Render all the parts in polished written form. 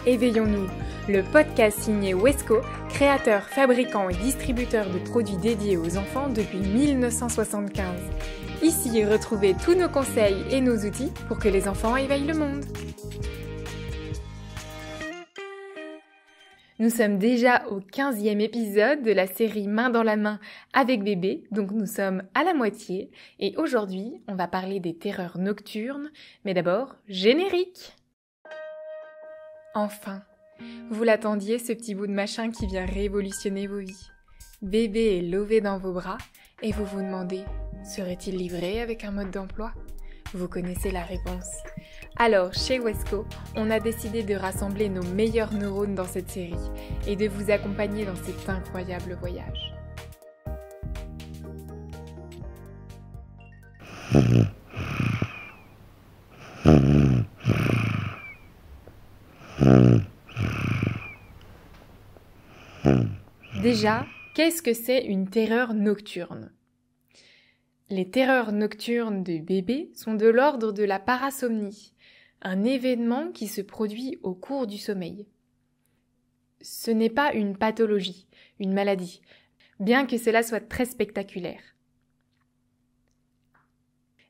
Éveillons-nous, le podcast signé Wesco, créateur, fabricant et distributeur de produits dédiés aux enfants depuis 1975. Ici, retrouvez tous nos conseils et nos outils pour que les enfants éveillent le monde. Nous sommes déjà au 15e épisode de la série Main dans la main avec bébé, donc nous sommes à la moitié. Et aujourd'hui, on va parler des terreurs nocturnes, mais d'abord, générique. Enfin, vous l'attendiez, ce petit bout de machin qui vient révolutionner vos vies. Bébé est lové dans vos bras et vous vous demandez, serait-il livré avec un mode d'emploi ? Vous connaissez la réponse. Alors, chez Wesco, on a décidé de rassembler nos meilleurs neurones dans cette série et de vous accompagner dans cet incroyable voyage. Déjà, qu'est-ce que c'est une terreur nocturne ? Les terreurs nocturnes de bébé sont de l'ordre de la parasomnie, un événement qui se produit au cours du sommeil. Ce n'est pas une pathologie, une maladie, bien que cela soit très spectaculaire.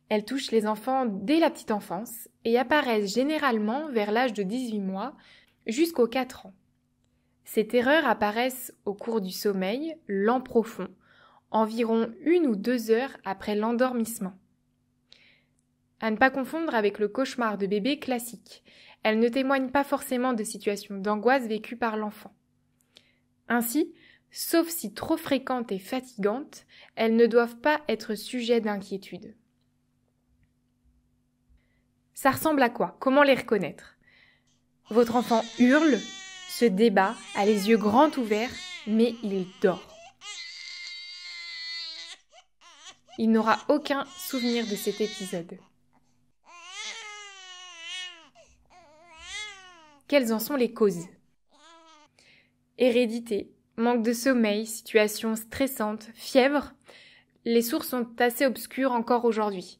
Elles touchent les enfants dès la petite enfance et apparaissent généralement vers l'âge de 18 mois jusqu'aux 4 ans. Ces terreurs apparaissent au cours du sommeil, lent profond, environ 1 ou 2 heures après l'endormissement. À ne pas confondre avec le cauchemar de bébé classique. Elles ne témoignent pas forcément de situations d'angoisse vécues par l'enfant. Ainsi, sauf si trop fréquentes et fatigantes, elles ne doivent pas être sujet d'inquiétude. Ça ressemble à quoi ? Comment les reconnaître ? Votre enfant hurle, se débat, a les yeux grands ouverts, mais il dort. Il n'aura aucun souvenir de cet épisode. Quelles en sont les causes ? Hérédité, manque de sommeil, situation stressante, fièvre. Les sources sont assez obscures encore aujourd'hui.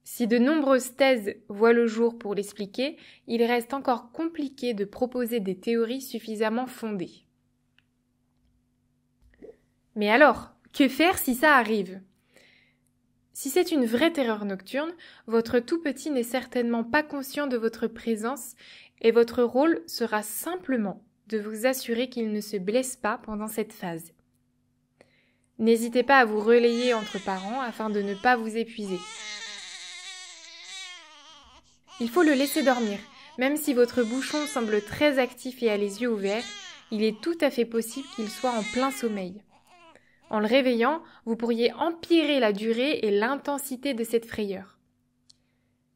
Si de nombreuses thèses voient le jour pour l'expliquer, il reste encore compliqué de proposer des théories suffisamment fondées. Mais alors, que faire si ça arrive ? Si c'est une vraie terreur nocturne, votre tout petit n'est certainement pas conscient de votre présence et votre rôle sera simplement de vous assurer qu'il ne se blesse pas pendant cette phase. N'hésitez pas à vous relayer entre parents afin de ne pas vous épuiser. Il faut le laisser dormir. Même si votre bouchon semble très actif et a les yeux ouverts, il est tout à fait possible qu'il soit en plein sommeil. En le réveillant, vous pourriez empirer la durée et l'intensité de cette frayeur.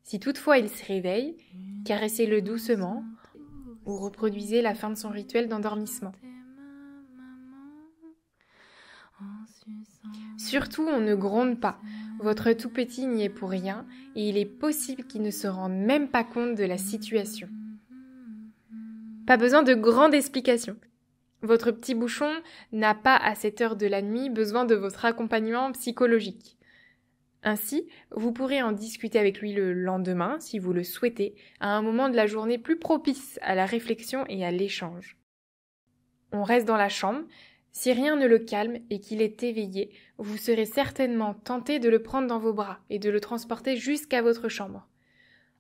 Si toutefois il se réveille, caressez-le doucement ou reproduisez la fin de son rituel d'endormissement. Surtout, on ne gronde pas. Votre tout petit n'y est pour rien et il est possible qu'il ne se rende même pas compte de la situation. Pas besoin de grandes explications. Votre petit bouchon n'a pas à cette heure de la nuit besoin de votre accompagnement psychologique. Ainsi, vous pourrez en discuter avec lui le lendemain, si vous le souhaitez, à un moment de la journée plus propice à la réflexion et à l'échange. On reste dans la chambre. Si rien ne le calme et qu'il est éveillé, vous serez certainement tenté de le prendre dans vos bras et de le transporter jusqu'à votre chambre.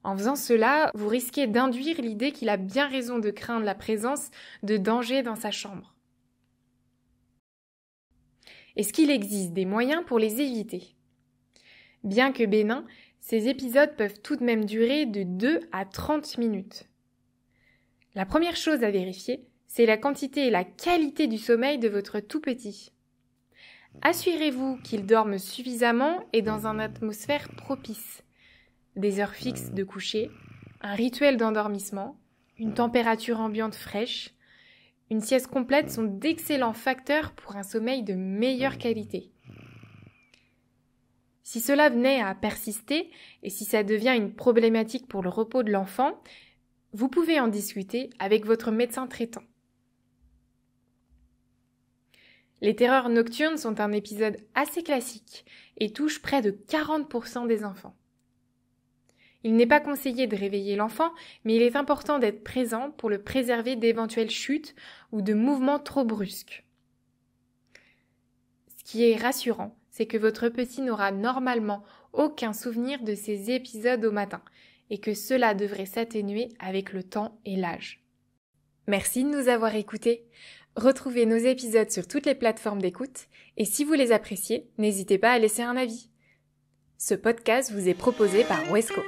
En faisant cela, vous risquez d'induire l'idée qu'il a bien raison de craindre la présence de danger dans sa chambre. Est-ce qu'il existe des moyens pour les éviter ? Bien que bénins, ces épisodes peuvent tout de même durer de 2 à 30 minutes. La première chose à vérifier, c'est la quantité et la qualité du sommeil de votre tout petit. Assurez-vous qu'il dorme suffisamment et dans une atmosphère propice. Des heures fixes de coucher, un rituel d'endormissement, une température ambiante fraîche, une sieste complète sont d'excellents facteurs pour un sommeil de meilleure qualité. Si cela venait à persister et si ça devient une problématique pour le repos de l'enfant, vous pouvez en discuter avec votre médecin traitant. Les terreurs nocturnes sont un épisode assez classique et touchent près de 40% des enfants. Il n'est pas conseillé de réveiller l'enfant, mais il est important d'être présent pour le préserver d'éventuelles chutes ou de mouvements trop brusques. Ce qui est rassurant, c'est que votre petit n'aura normalement aucun souvenir de ces épisodes au matin et que cela devrait s'atténuer avec le temps et l'âge. Merci de nous avoir écoutés. Retrouvez nos épisodes sur toutes les plateformes d'écoute et si vous les appréciez, n'hésitez pas à laisser un avis. Ce podcast vous est proposé par Wesco.